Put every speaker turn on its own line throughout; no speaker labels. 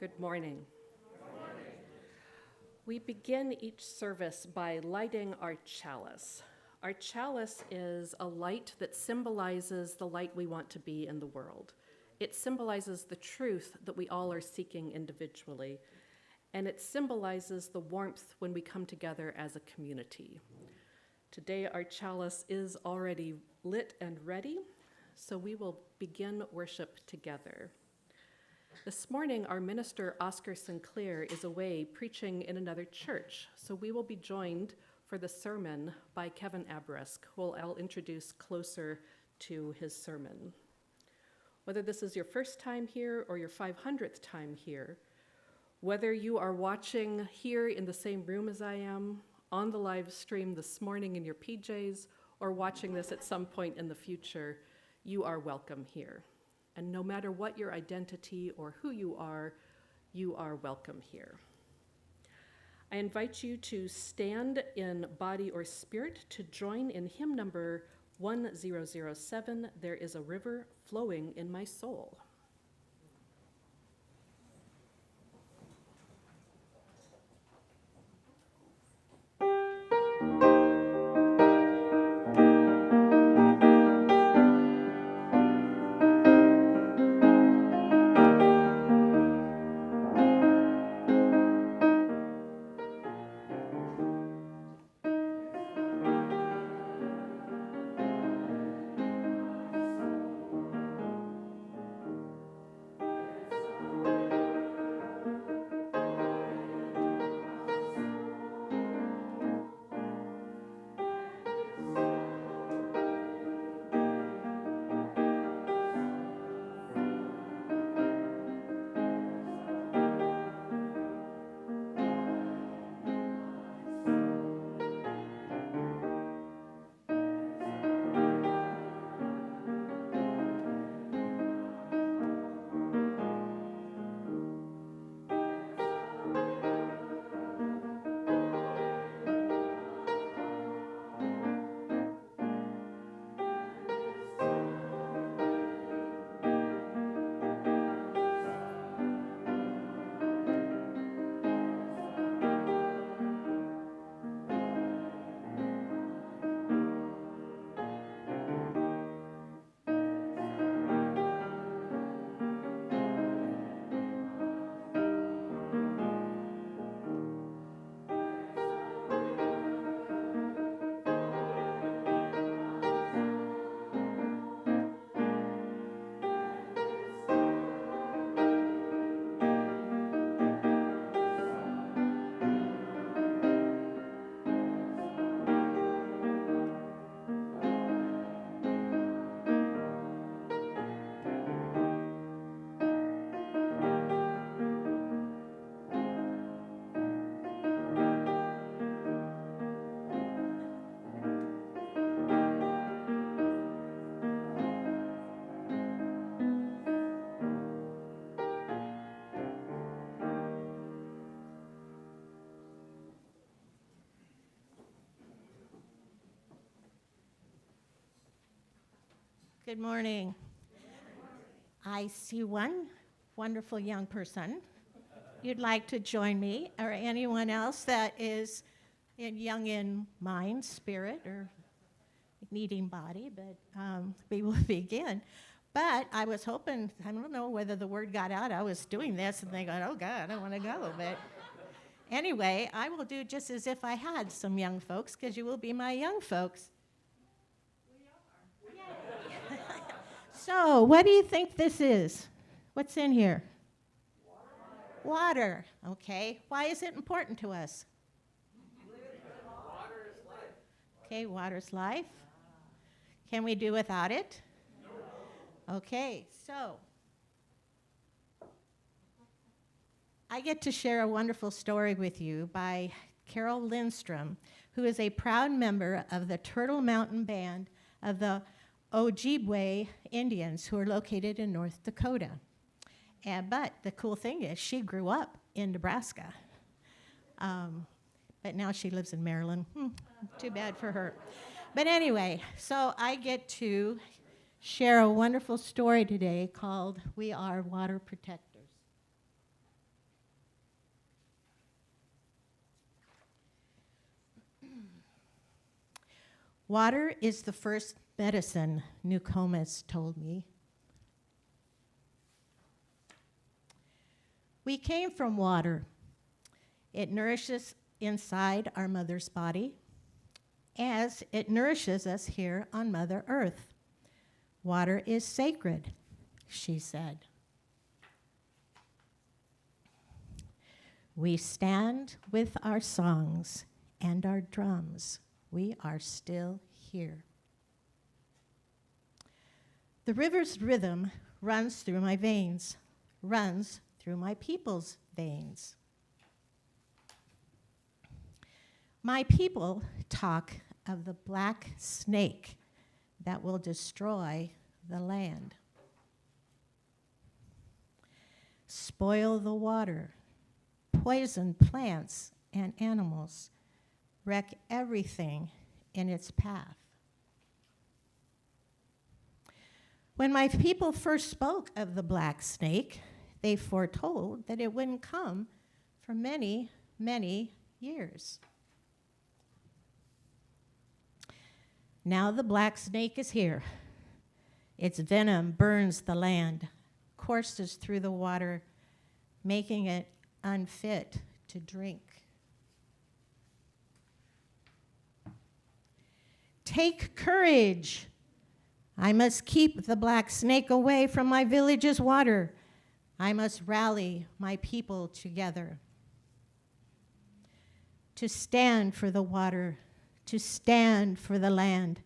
Good morning. We begin each service by lighting our chalice. Our chalice is a light that symbolizes the light we want to be in the world. It symbolizes the truth that we all are seeking individually, and it symbolizes the warmth when we come together as a community. Today, our chalice is already lit and ready, so we will begin worship together. This morning, our minister, Oscar Sinclair, is away preaching in another church, so we will be joined for the sermon by Kevin Abresk, who I'll introduce closer to his sermon. Whether this is your first time here or your 500th time here, whether you are watching here in the same room as I am, on the live stream this morning in your PJs, or watching this at some point in the future, you are welcome here. And no matter what your identity or who you are welcome here. I invite you to stand in body or spirit to join in hymn number 1007, There is a River Flowing in My Soul.
Good morning. I see one wonderful young person. You'd like to join me, or anyone else that is young in mind, spirit, or needing body, but we will begin. But I was hoping, I don't know whether the word got out, I was doing this, and they go, oh God, I don't want to go. But anyway, I will do just as if I had some young folks, because you will be my young folks. So, what do you think this is? What's in here? Water. Okay. Why is it important to us?
Water is life.
Okay, water's life. Can we do without it? No. Okay, so I get to share a wonderful story with you by Carol Lindstrom, who is a proud member of the Turtle Mountain Band of the Ojibwe Indians, who are located in North Dakota. But the cool thing is she grew up in Nebraska. But now she lives in Maryland. Too bad for her. But anyway, so I get to share a wonderful story today called We Are Water Protectors. Water is the first medicine, Nokomis told me. We came from water. It nourishes inside our mother's body as it nourishes us here on Mother Earth. Water is sacred, she said. We stand with our songs and our drums. We are still here. The river's rhythm runs through my veins, runs through my people's veins. My people talk of the black snake that will destroy the land, spoil the water, poison plants and animals, wreck everything in its path. When my people first spoke of the black snake, they foretold that it wouldn't come for many, many years. Now the black snake is here. Its venom burns the land, courses through the water, making it unfit to drink. Take courage. I must keep the black snake away from my village's water. I must rally my people together to stand for the water, to stand for the land,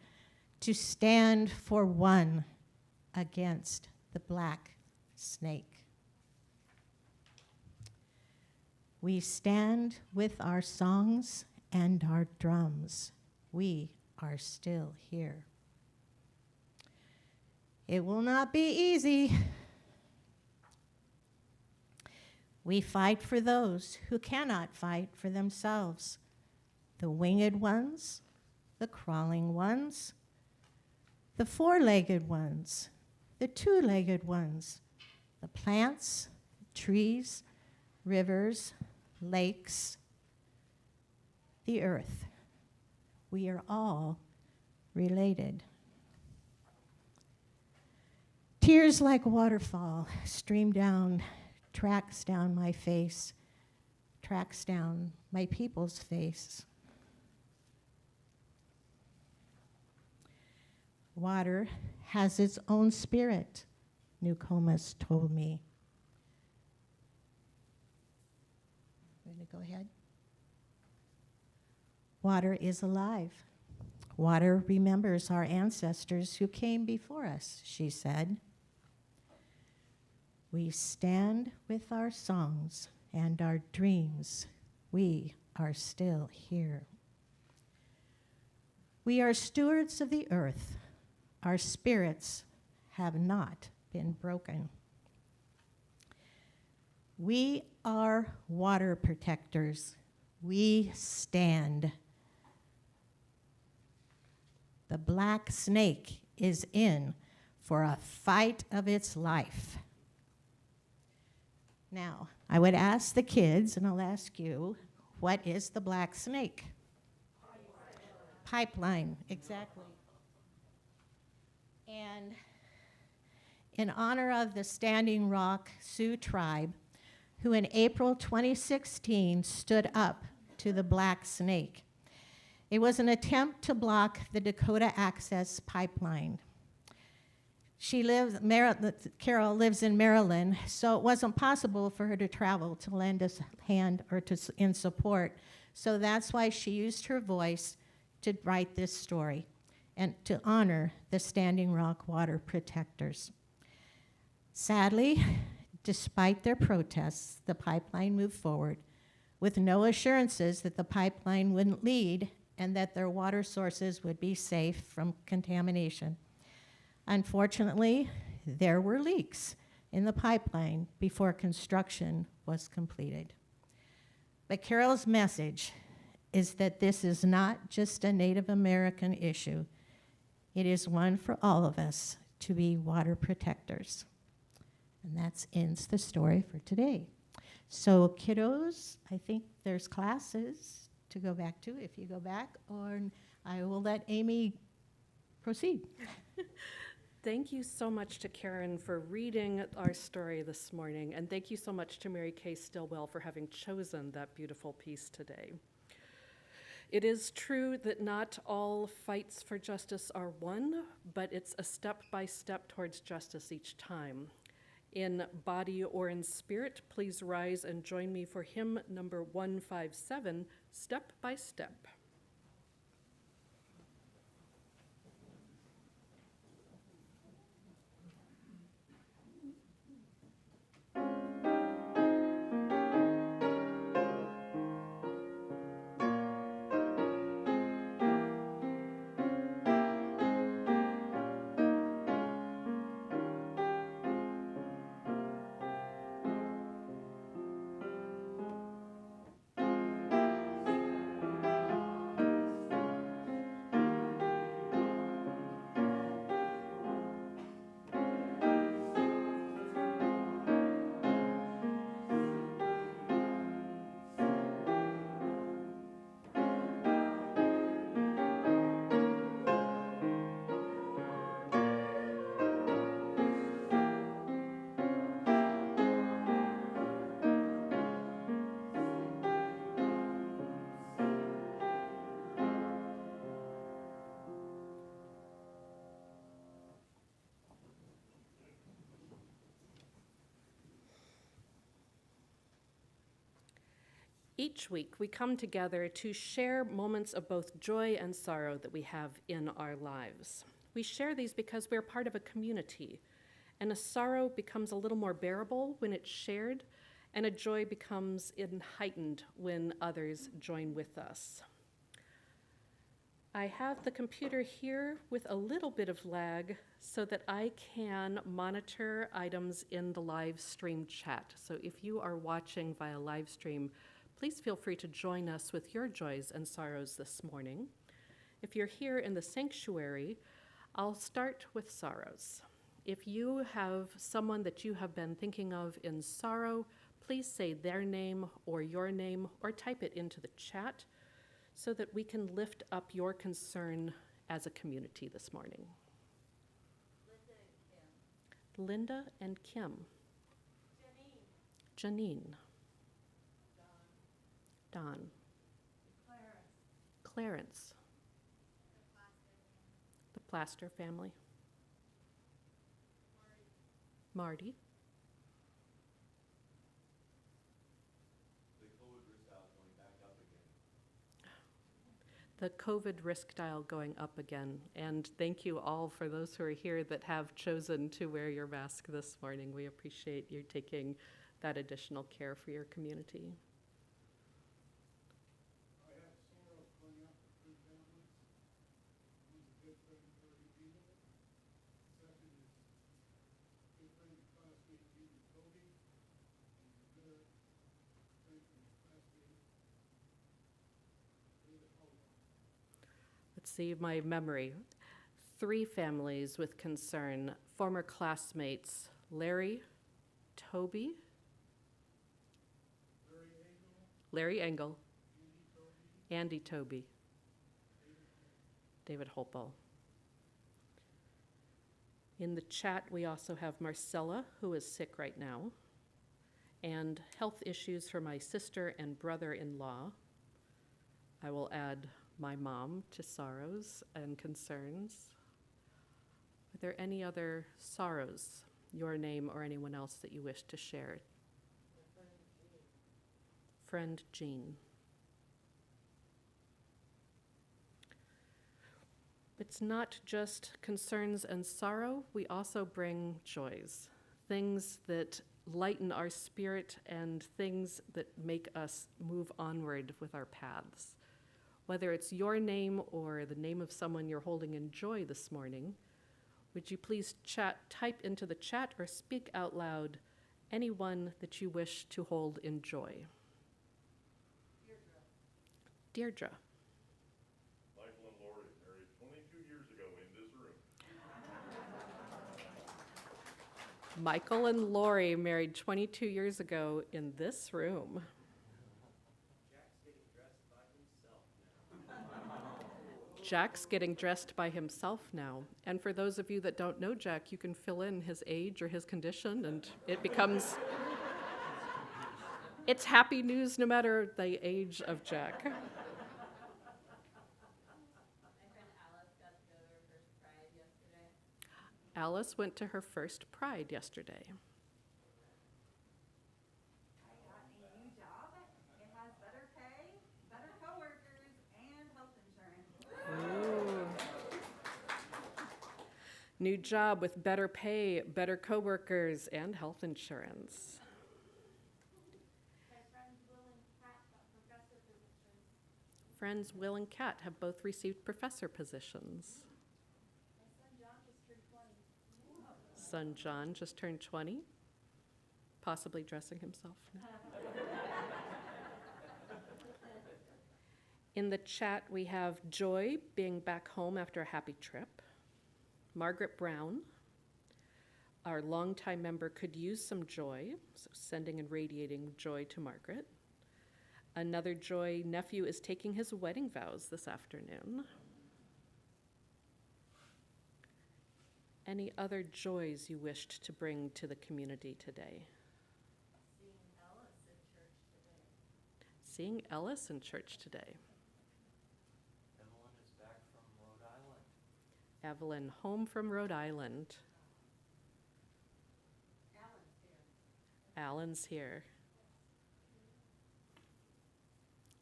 to stand for one against the black snake. We stand with our songs and our drums. We are still here. It will not be easy. We fight for those who cannot fight for themselves. The winged ones, the crawling ones, the four-legged ones, the two-legged ones, the plants, trees, rivers, lakes, the earth. We are all related. Tears like a waterfall stream down, tracks down my face, tracks down my people's face. Water has its own spirit, Nokomis told me. I'm going to go ahead. Water is alive. Water remembers our ancestors who came before us, she said. We stand with our songs and our dreams. We are still here. We are stewards of the earth. Our spirits have not been broken. We are water protectors. We stand. The black snake is in for a fight of its life. Now, I would ask the kids, and I'll ask you, what is the black snake? Pipeline, exactly. And in honor of the Standing Rock Sioux tribe, who in April 2016 stood up to the black snake. It was an attempt to block the Dakota Access Pipeline. Carol lives in Maryland, so it wasn't possible for her to travel to lend a hand or in support. So that's why she used her voice to write this story and to honor the Standing Rock water protectors. Sadly, despite their protests, the pipeline moved forward with no assurances that the pipeline wouldn't lead and that their water sources would be safe from contamination. Unfortunately, there were leaks in the pipeline before construction was completed. But Carol's message is that this is not just a Native American issue. It is one for all of us to be water protectors. And that ends the story for today. So kiddos, I think there's classes to go back to if you go back, or I will let Amy proceed.
Thank you so much to Karen for reading our story this morning, and thank you so much to Mary Kay Stillwell for having chosen that beautiful piece today. It is true that not all fights for justice are won, but it's a step by step towards justice each time. In body or in spirit, please rise and join me for hymn number 157, Step by Step. Each week, we come together to share moments of both joy and sorrow that we have in our lives. We share these because we're part of a community, and a sorrow becomes a little more bearable when it's shared, and a joy becomes heightened when others join with us. I have the computer here with a little bit of lag so that I can monitor items in the live stream chat. So if you are watching via live stream, please feel free to join us with your joys and sorrows this morning. If you're here in the sanctuary, I'll start with sorrows. If you have someone that you have been thinking of in sorrow, please say their name or your name or type it into the chat so that we can lift up your concern as a community this morning. Linda and Kim. Janine. Don. Clarence. The Plaster family. Marty. The COVID risk dial going up again. And thank you all for those who are here that have chosen to wear your mask this morning. We appreciate you taking that additional care for your community. Let's see my memory. 3 families with concern. Former classmates, Larry, Toby, Larry Engel, Andy Toby, David Holpo. In the chat, we also have Marcella, who is sick right now, and health issues for my sister and brother-in-law. I will add my mom to sorrows and concerns. Are there any other sorrows, your name or anyone else that you wish to share? Friend Jean. It's not just concerns and sorrow, we also bring joys, things that lighten our spirit and things that make us move onward with our paths. Whether it's your name or the name of someone you're holding in joy this morning, would you please type into the chat or speak out loud anyone that you wish to hold in joy? Deirdre.
Michael and Lori married 22 years ago in this room.
Michael and Lori married 22 years ago in this room.
Jack's getting dressed by himself now.
Jack's getting dressed by himself now. And for those of you that don't know Jack, you can fill in his age or his condition, and it becomes. It's happy news no matter the age of Jack.
My friend Alice got to go to her first Pride yesterday.
Alice went to her first Pride yesterday.
I got a new job. It has better pay, better coworkers, and health insurance.
Ooh. New job with better pay, better coworkers, and health insurance.
My friends Will and Pat got professor positions.
Friends Will and Kat have both received professor positions.
My son John just turned 20.
Son John just turned 20, possibly dressing himself now. In the chat, we have Joy being back home after a happy trip. Margaret Brown, our longtime member, could use some joy, so sending and radiating joy to Margaret. Another Joy nephew is taking his wedding vows this afternoon. Any other joys you wished to bring to the community today?
Seeing Ellis in church today.
Seeing Ellis in church today.
Evelyn is back from Rhode Island.
Evelyn, home from Rhode Island. Alan's here.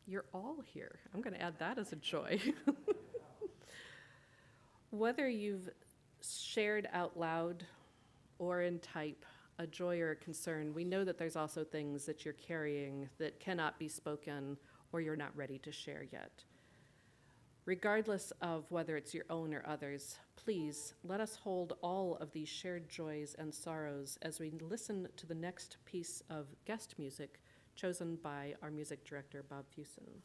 You're all here. I'm going to add that as a joy. Whether you've shared out loud or in type a joy or a concern, we know that there's also things that you're carrying that cannot be spoken or you're not ready to share yet. Regardless of whether it's your own or others, please let us hold all of these shared joys and sorrows as we listen to the next piece of guest music chosen by our music director, Bob Fusen.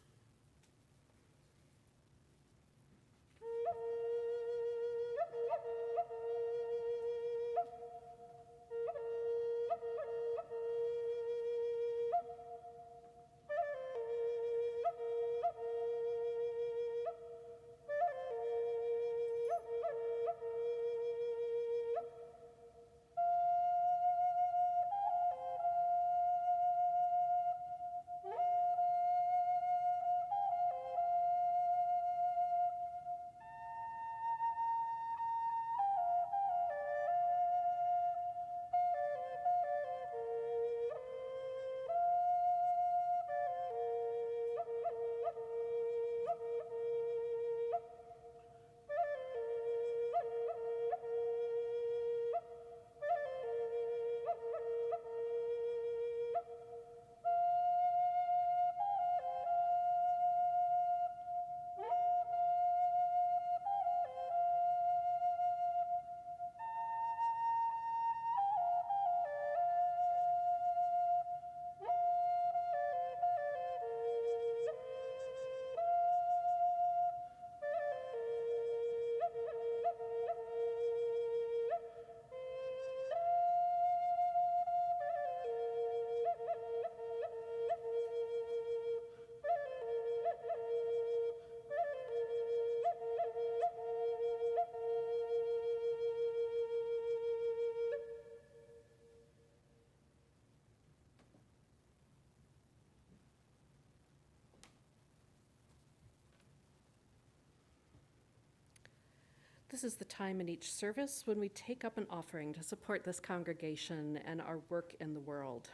This is the time in each service when we take up an offering to support this congregation and our work in the world.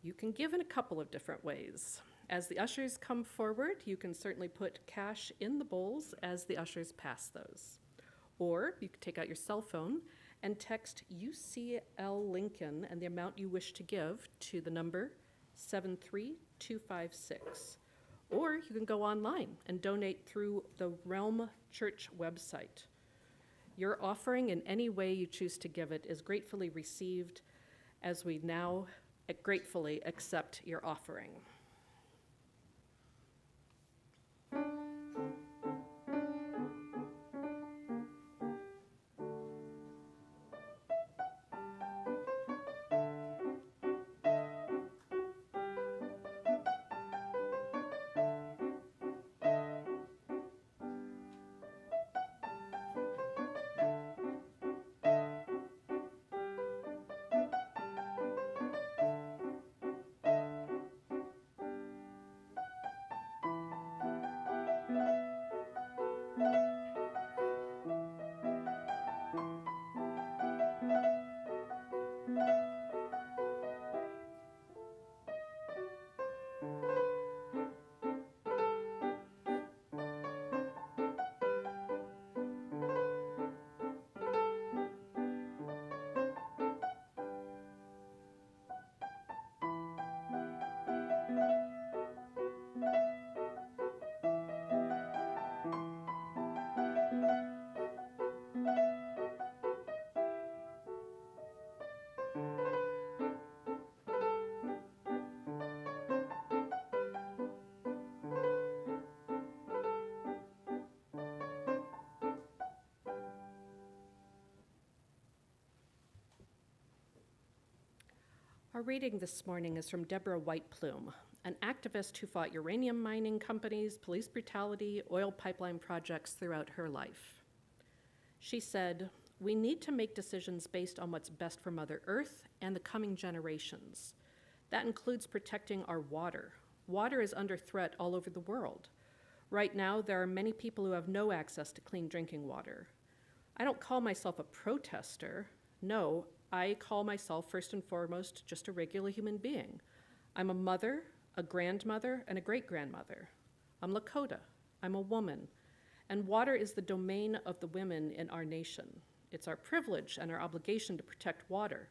You can give in a couple of different ways. As the ushers come forward, you can certainly put cash in the bowls as the ushers pass those. Or you can take out your cell phone and text UCL Lincoln and the amount you wish to give to the number 73256. Or you can go online and donate through the Realm Church website. Your offering in any way you choose to give it is gratefully received as we now gratefully accept your offering. Our reading this morning is from Deborah White Plume, an activist who fought uranium mining companies, police brutality, oil pipeline projects throughout her life. She said, "We need to make decisions based on what's best for Mother Earth and the coming generations. That includes protecting our water. Water is under threat all over the world. Right now, there are many people who have no access to clean drinking water. I don't call myself a protester. No, I call myself first and foremost just a regular human being. I'm a mother, a grandmother, and a great-grandmother. I'm Lakota. I'm a woman. And water is the domain of the women in our nation. It's our privilege and our obligation to protect water.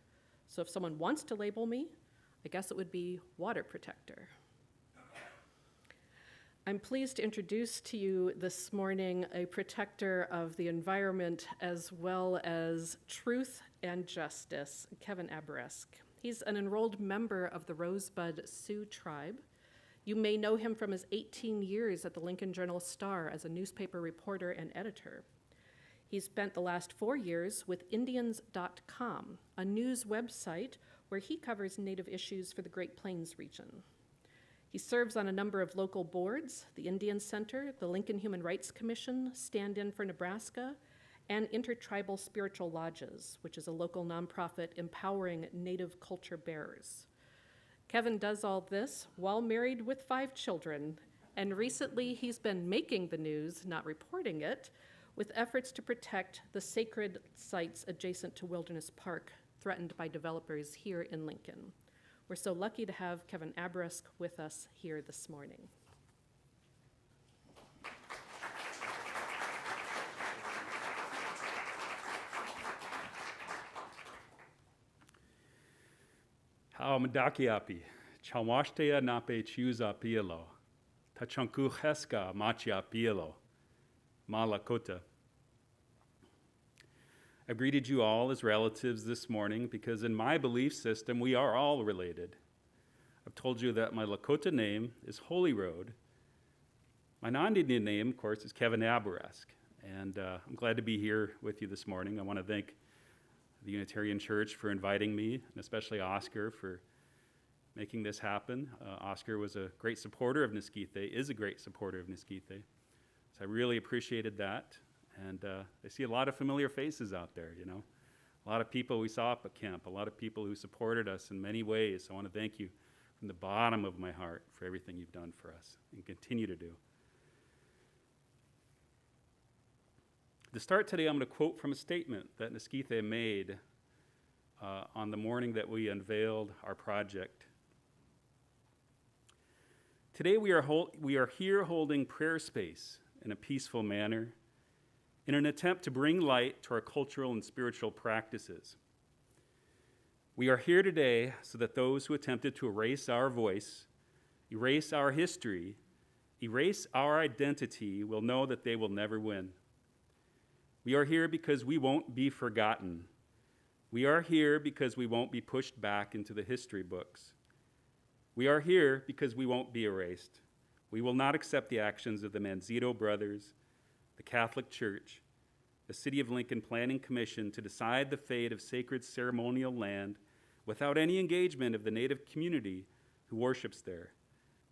So if someone wants to label me, I guess it would be water protector." I'm pleased to introduce to you this morning a protector of the environment as well as truth and justice, Kevin Aberesk. He's an enrolled member of the Rosebud Sioux tribe. You may know him from his 18 years at the Lincoln Journal-Star as a newspaper reporter and editor. He spent the last 4 years with Indians.com, a news website where he covers Native issues for the Great Plains region. He serves on a number of local boards, the Indian Center, the Lincoln Human Rights Commission, Stand In for Nebraska, and Intertribal Spiritual Lodges, which is a local nonprofit empowering Native culture bearers. Kevin does all this while married with 5 children, and recently he's been making the news, not reporting it, with efforts to protect the sacred sites adjacent to Wilderness Park threatened by developers here in Lincoln. We're so lucky to have Kevin Aberesk with us here this morning.
Haumadakiapi, Chawashtea nape chiuza pielo, Tachanku heska machia pielo, Malakota. I've greeted you all as relatives this morning because in my belief system, we are all related. I've told you that my Lakota name is Holy Road. My non-Indian name, of course, is Kevin Aberesk, and I'm glad to be here with you this morning. I want to thank the Unitarian Church for inviting me, and especially Oscar for making this happen. Oscar was a great supporter of Niskithe, is a great supporter of Niskithe, so I really appreciated that. And I see a lot of familiar faces out there, you know. A lot of people we saw up at camp, a lot of people who supported us in many ways. So I want to thank you from the bottom of my heart for everything you've done for us and continue to do. To start today, I'm going to quote from a statement that Niskithe made on the morning that we unveiled our project. Today we are here holding prayer space in a peaceful manner in an attempt to bring light to our cultural and spiritual practices. We are here today so that those who attempted to erase our voice, erase our history, erase our identity will know that they will never win. We are here because we won't be forgotten. We are here because we won't be pushed back into the history books. We are here because we won't be erased. We will not accept the actions of the Manzito brothers, the Catholic Church, the City of Lincoln Planning Commission to decide the fate of sacred ceremonial land without any engagement of the Native community who worships there.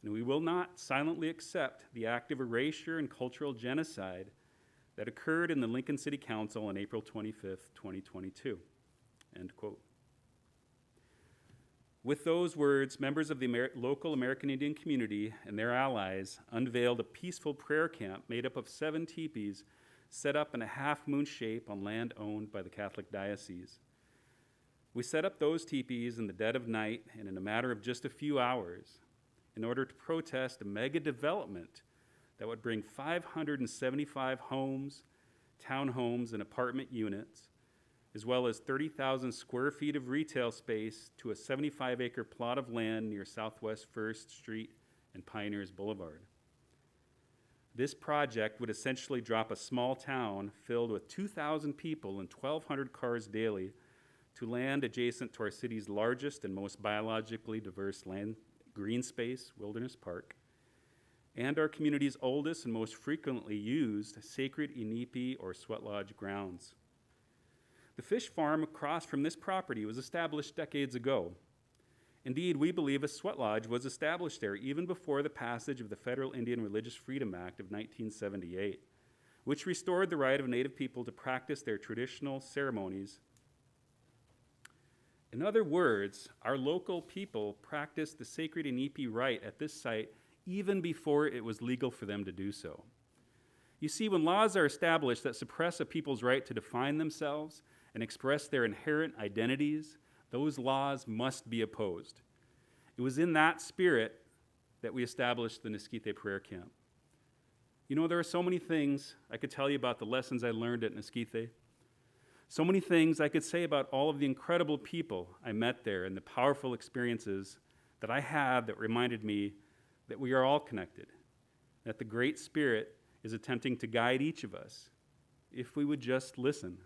And we will not silently accept the act of erasure and cultural genocide that occurred in the Lincoln City Council on April 25th, 2022. End quote. With those words, members of the local American Indian community and their allies unveiled a peaceful prayer camp made up of 7 teepees set up in a half-moon shape on land owned by the Catholic Diocese. We set up those teepees in the dead of night and in a matter of just a few hours in order to protest a mega development that would bring 575 homes, townhomes, and apartment units, as well as 30,000 square feet of retail space to a 75-acre plot of land near Southwest 1st Street and Pioneers Boulevard. This project would essentially drop a small town filled with 2,000 people and 1,200 cars daily to land adjacent to our city's largest and most biologically diverse land green space, Wilderness Park, and our community's oldest and most frequently used sacred Inipi or sweat lodge grounds. The fish farm across from this property was established decades ago. Indeed, we believe a sweat lodge was established there even before the passage of the Federal Indian Religious Freedom Act of 1978, which restored the right of Native people to practice their traditional ceremonies. In other words, our local people practiced the sacred Inipi rite at this site even before it was legal for them to do so. You see, when laws are established that suppress a people's right to define themselves and express their inherent identities, those laws must be opposed. It was in that spirit that we established the Niskite Prayer Camp. You know, there are so many things I could tell you about the lessons I learned at Niskite. So many things I could say about all of the incredible people I met there and the powerful experiences that I had that reminded me that we are all connected, that the Great Spirit is attempting to guide each of us if we would just listen.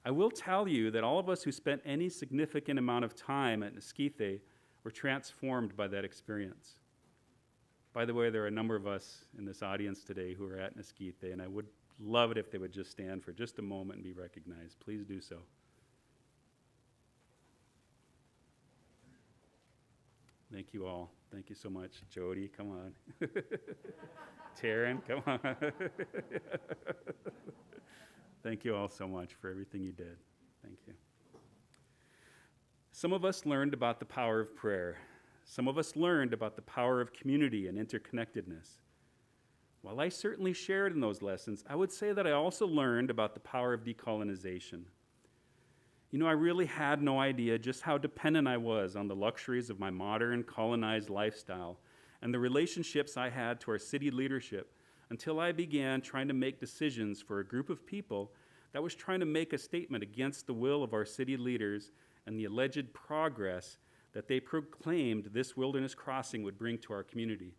I will tell you that all of us who spent any significant amount of time at Niskite were transformed by that experience. By the way, there are a number of us in this audience today who are at Niskite, and I would love it if they would just stand for just a moment and be recognized. Please do so. Thank you all. Thank you so much. Jody, come on. Taryn, come on. Thank you all so much for everything you did. Thank you. Some of us learned about the power of prayer. Some of us learned about the power of community and interconnectedness. While I certainly shared in those lessons, I would say that I also learned about the power of decolonization. You know, I really had no idea just how dependent I was on the luxuries of my modern colonized lifestyle and the relationships I had to our city leadership until I began trying to make decisions for a group of people that was trying to make a statement against the will of our city leaders and the alleged progress that they proclaimed this wilderness crossing would bring to our community.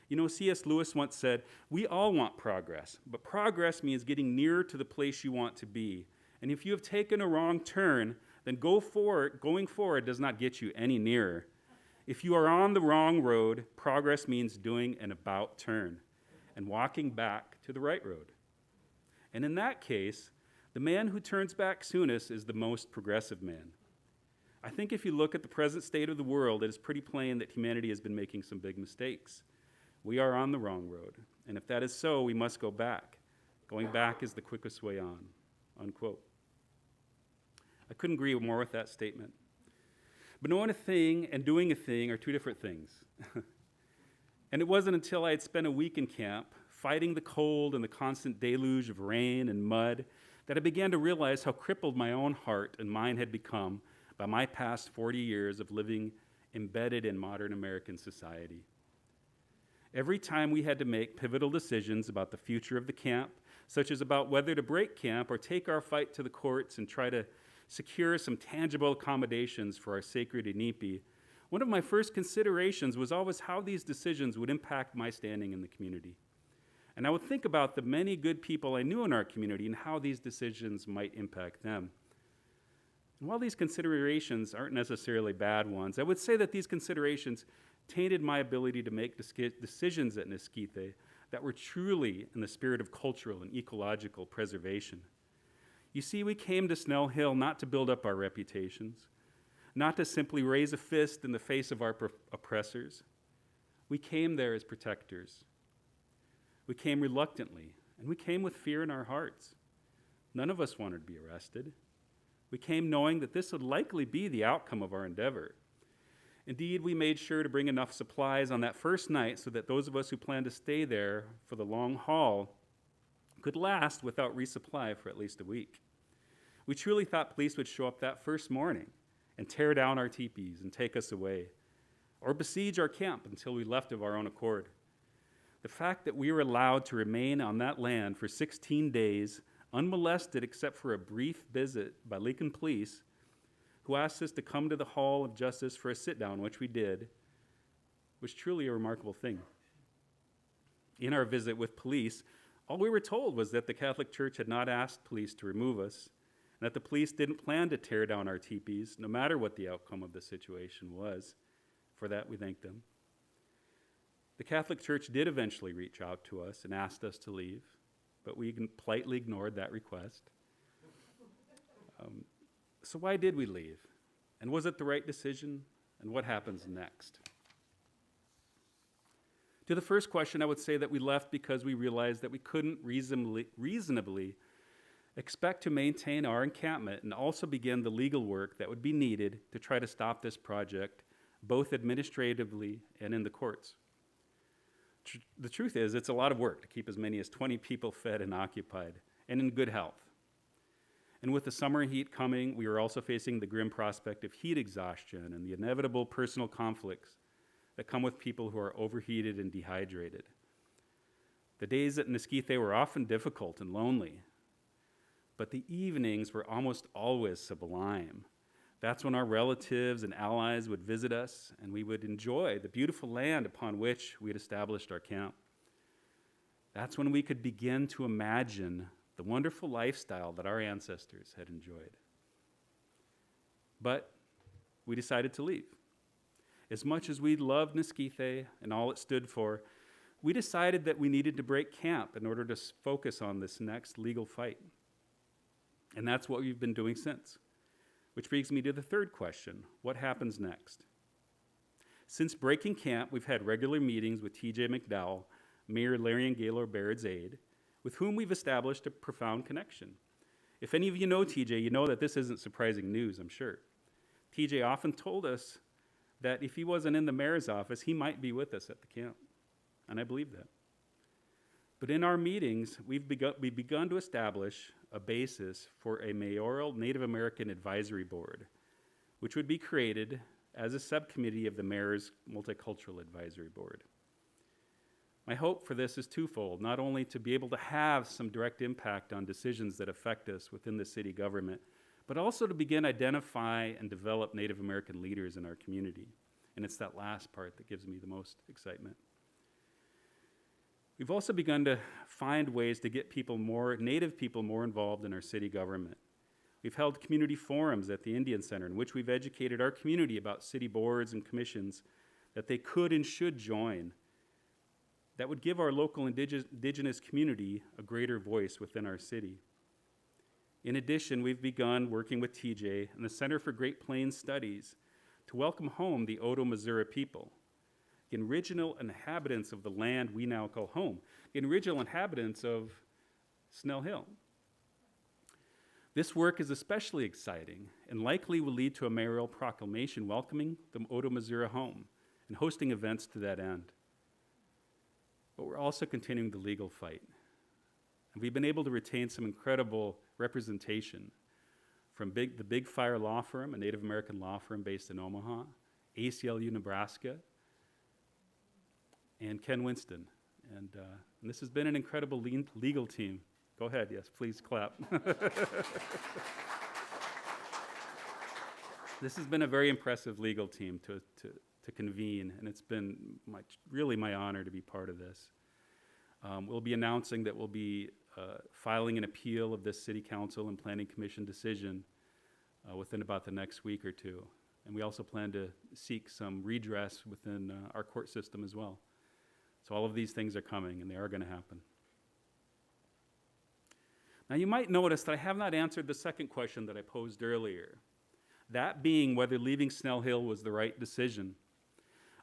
You know, C.S. Lewis once said, "We all want progress, but progress means getting nearer to the place you want to be. And if you have taken a wrong turn, then going forward does not get you any nearer. If you are on the wrong road, progress means doing an about turn and walking back to the right road. And in that case, the man who turns back soonest is the most progressive man." I think if you look at the present state of the world, it is pretty plain that humanity has been making some big mistakes. We are on the wrong road, and if that is so, we must go back. Going back is the quickest way on, unquote. I couldn't agree more with that statement. But knowing a thing and doing a thing are two different things. And it wasn't until I had spent a week in camp, fighting the cold and the constant deluge of rain and mud, that I began to realize how crippled my own heart and mind had become by my past 40 years of living embedded in modern American society. Every time we had to make pivotal decisions about the future of the camp, such as about whether to break camp or take our fight to the courts and try to secure some tangible accommodations for our sacred Inipi, one of my first considerations was always how these decisions would impact my standing in the community. And I would think about the many good people I knew in our community and how these decisions might impact them. And while these considerations aren't necessarily bad ones, I would say that these considerations tainted my ability to make decisions at Niskite that were truly in the spirit of cultural and ecological preservation. You see, we came to Snell Hill not to build up our reputations, not to simply raise a fist in the face of our oppressors. We came there as protectors. We came reluctantly, and we came with fear in our hearts. None of us wanted to be arrested. We came knowing that this would likely be the outcome of our endeavor. Indeed, we made sure to bring enough supplies on that first night so that those of us who planned to stay there for the long haul could last without resupply for at least a week. We truly thought police would show up that first morning and tear down our teepees and take us away, or besiege our camp until we left of our own accord. The fact that we were allowed to remain on that land for 16 days, unmolested except for a brief visit by Lincoln Police, who asked us to come to the Hall of Justice for a sit-down, which we did, was truly a remarkable thing. In our visit with police, all we were told was that the Catholic Church had not asked police to remove us, and that the police didn't plan to tear down our teepees, no matter what the outcome of the situation was. For that, we thank them. The Catholic Church did eventually reach out to us and asked us to leave, but we politely ignored that request. So why did we leave? And was it the right decision? And what happens next? To the first question, I would say that we left because we realized that we couldn't reasonably expect to maintain our encampment and also begin the legal work that would be needed to try to stop this project, both administratively and in the courts. The truth is, it's a lot of work to keep as many as 20 people fed and occupied and in good health. And with the summer heat coming, we are also facing the grim prospect of heat exhaustion and the inevitable personal conflicts that come with people who are overheated and dehydrated. The days at Niskithe were often difficult and lonely, but the evenings were almost always sublime. That's when our relatives and allies would visit us, and we would enjoy the beautiful land upon which we had established our camp. That's when we could begin to imagine the wonderful lifestyle that our ancestors had enjoyed. But we decided to leave. As much as we loved Niskithe and all it stood for, we decided that we needed to break camp in order to focus on this next legal fight. And that's what we've been doing since. Which brings me to the third question: what happens next? Since breaking camp, we've had regular meetings with TJ McDowell, Mayor Larry and Gaylor Baird's aide, with whom we've established a profound connection. If any of you know TJ, you know that this isn't surprising news, I'm sure. TJ often told us that if he wasn't in the mayor's office, he might be with us at the camp. And I believe that. But in our meetings, we've begun to establish a basis for a mayoral Native American advisory board, which would be created as a subcommittee of the mayor's multicultural advisory board. My hope for this is twofold: not only to be able to have some direct impact on decisions that affect us within the city government, but also to begin identify and develop Native American leaders in our community. And it's that last part that gives me the most excitement. We've also begun to find ways to get Native people more involved in our city government. We've held community forums at the Indian Center in which we've educated our community about city boards and commissions that they could and should join, that would give our local indigenous community a greater voice within our city. In addition, we've begun working with TJ and the Center for Great Plains Studies to welcome home the Oto Missouri people, the original inhabitants of the land we now call home, the original inhabitants of Snell Hill. This work is especially exciting and likely will lead to a mayoral proclamation welcoming the Oto Missouri home and hosting events to that end. But we're also continuing the legal fight. And we've been able to retain some incredible representation from the Big Fire Law Firm, a Native American law firm based in Omaha, ACLU Nebraska, and Ken Winston. And this has been an incredible legal team. Go ahead, yes, please clap. This has been a very impressive legal team to convene, and it's been really my honor to be part of this. We'll be announcing that we'll be filing an appeal of this City Council and Planning Commission decision within about the next week or two. And we also plan to seek some redress within our court system as well. So all of these things are coming, and they are going to happen. Now, you might notice that I have not answered the second question that I posed earlier, that being whether leaving Snell Hill was the right decision.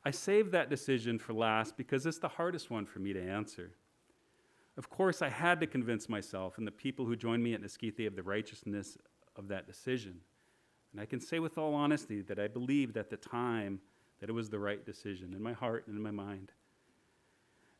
I saved that decision for last because it's the hardest one for me to answer. Of course, I had to convince myself and the people who joined me at Niskithe of the righteousness of that decision. And I can say with all honesty that I believed at the time that it was the right decision in my heart and in my mind.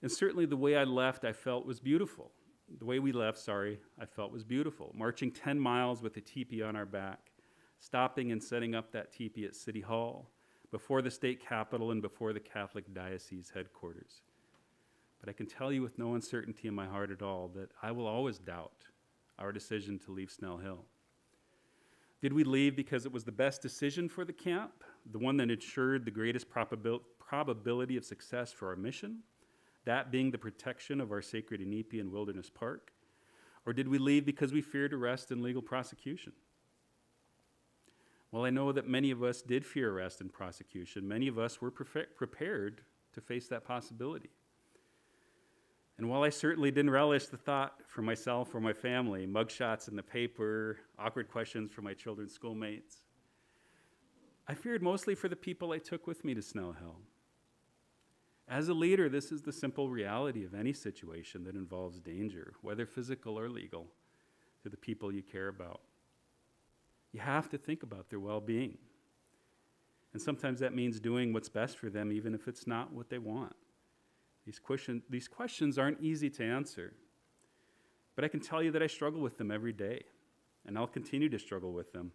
And certainly the way I left, I felt was beautiful. The way we left, I felt was beautiful. Marching 10 miles with a teepee on our back, stopping and setting up that teepee at City Hall, before the state capitol and before the Catholic Diocese headquarters. But I can tell you with no uncertainty in my heart at all that I will always doubt our decision to leave Snell Hill. Did we leave because it was the best decision for the camp, the one that ensured the greatest probability of success for our mission, that being the protection of our sacred Ineepean Wilderness Park? Or did we leave because we feared arrest and legal prosecution? Well, I know that many of us did fear arrest and prosecution. Many of us were prepared to face that possibility. And while I certainly didn't relish the thought for myself or my family, mugshots in the paper, awkward questions from my children's schoolmates, I feared mostly for the people I took with me to Snell Hill. As a leader, this is the simple reality of any situation that involves danger, whether physical or legal, to the people you care about. You have to think about their well-being. And sometimes that means doing what's best for them, even if it's not what they want. These questions aren't easy to answer. But I can tell you that I struggle with them every day, and I'll continue to struggle with them,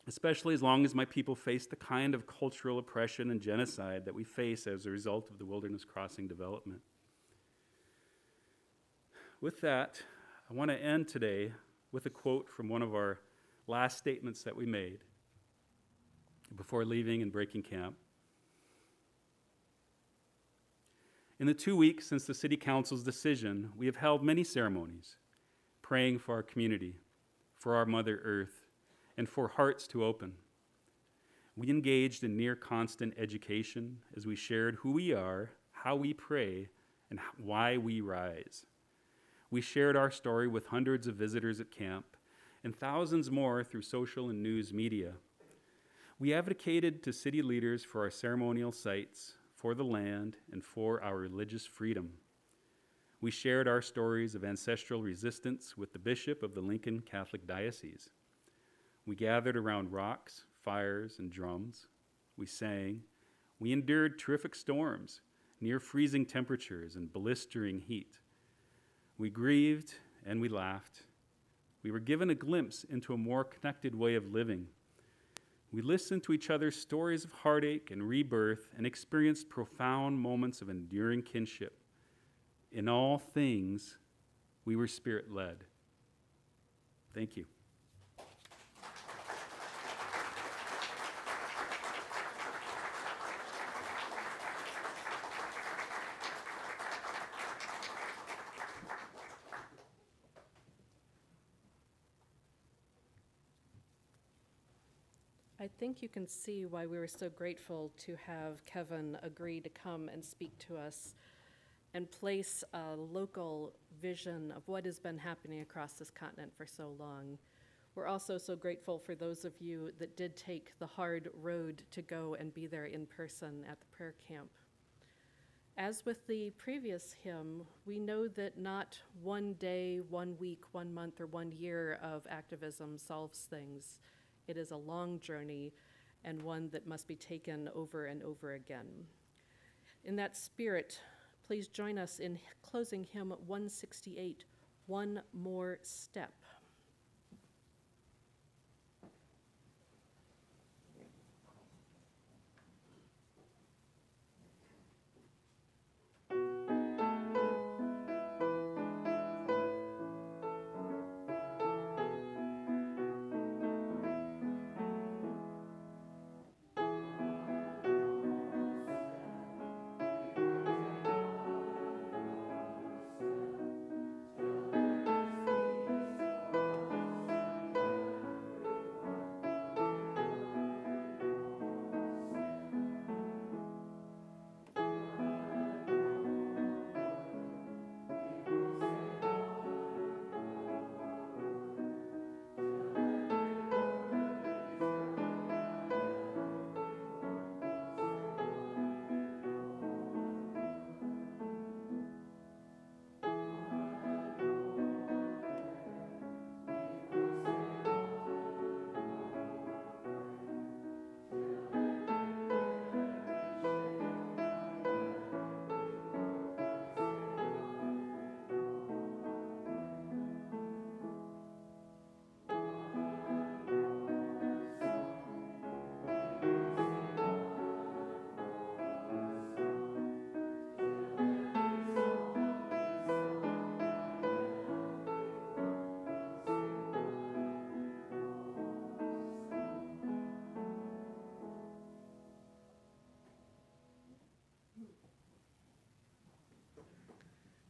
especially as long as my people face the kind of cultural oppression and genocide that we face as a result of the Wilderness Crossing development. With that, I want to end today with a quote from one of our last statements that we made before leaving and breaking camp. In the 2 weeks since the City Council's decision, we have held many ceremonies, praying for our community, for our Mother Earth, and for hearts to open. We engaged in near constant education as we shared who we are, how we pray, and why we rise. We shared our story with hundreds of visitors at camp and thousands more through social and news media. We advocated to city leaders for our ceremonial sites, for the land, and for our religious freedom. We shared our stories of ancestral resistance with the bishop of the Lincoln Catholic Diocese. We gathered around rocks, fires, and drums. We sang. We endured terrific storms, near freezing temperatures and blistering heat. We grieved and we laughed. We were given a glimpse into a more connected way of living. We listened to each other's stories of heartache and rebirth and experienced profound moments of enduring kinship. In all things, we were Spirit-led. Thank you.
I think you can see why we were so grateful to have Kevin agree to come and speak to us and place a local vision of what has been happening across this continent for so long. We're also so grateful for those of you that did take the hard road to go and be there in person at the prayer camp. As with the previous hymn, we know that not one day, 1 week, 1 month, or 1 year of activism solves things. It is a long journey and one that must be taken over and over again. In that spirit, please join us in closing hymn 168, One More Step.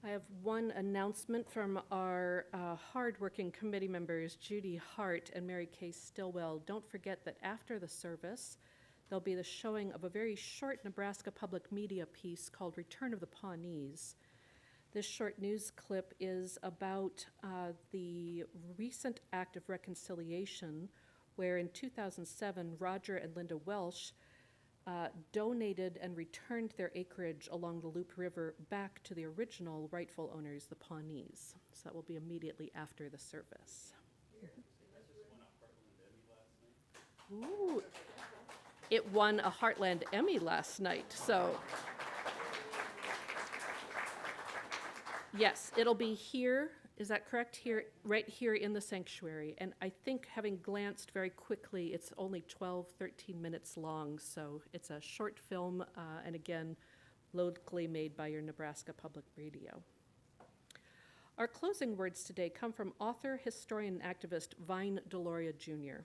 I have one announcement from our hardworking committee members, Judy Hart and Mary Kay Stillwell. Don't forget that after the service, there'll be the showing of a very short Nebraska public media piece called Return of the Pawnees. This short news clip is about the recent act of reconciliation where in 2007, Roger and Linda Welsh donated and returned their acreage along the Loop River back to the original rightful owners, the Pawnees. So that will be immediately after the service. Ooh, it won a Heartland Emmy last night, so. Yes, it'll be here, is that correct? Here, right here in the sanctuary. And I think, having glanced very quickly, it's only 12, 13 minutes long, so it's a short film, and again, locally made by your Nebraska Public Radio. Our closing words today come from author, historian, and activist Vine Deloria Jr.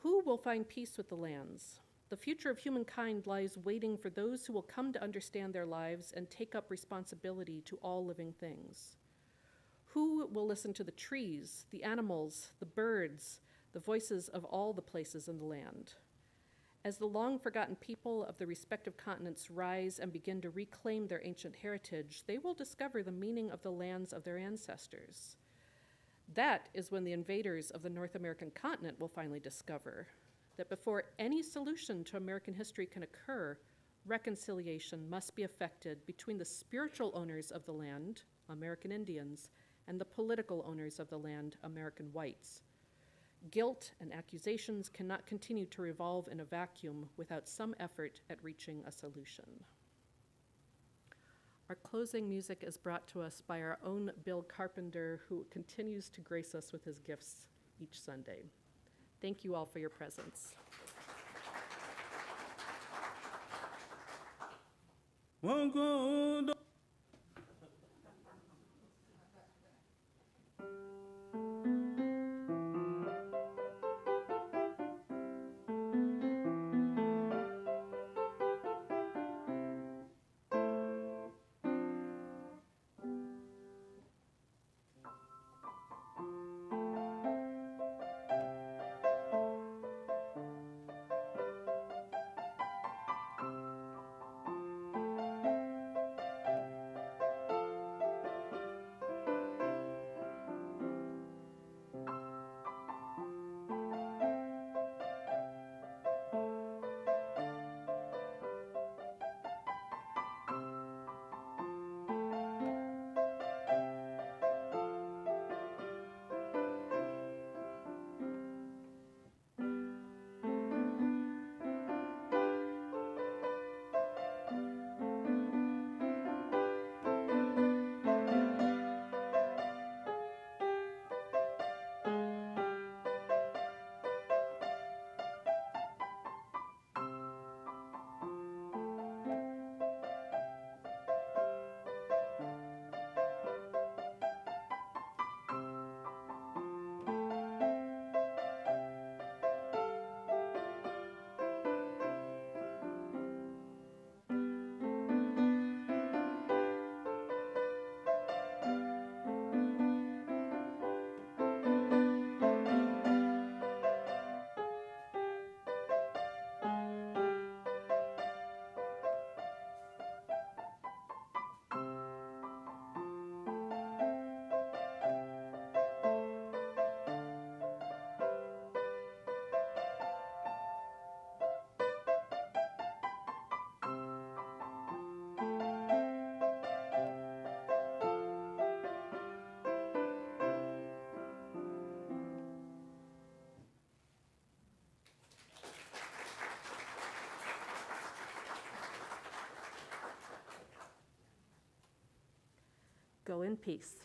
Who will find peace with the lands? The future of humankind lies waiting for those who will come to understand their lives and take up responsibility to all living things. Who will listen to the trees, the animals, the birds, the voices of all the places in the land? As the long-forgotten people of the respective continents rise and begin to reclaim their ancient heritage, they will discover the meaning of the lands of their ancestors. That is when the invaders of the North American continent will finally discover that before any solution to American history can occur, reconciliation must be effected between the spiritual owners of the land, American Indians, and the political owners of the land, American whites. Guilt and accusations cannot continue to revolve in a vacuum without some effort at reaching a solution. Our closing music is brought to us by our own Bill Carpenter, who continues to grace us with his gifts each Sunday. Thank you all for your presence. Go in peace.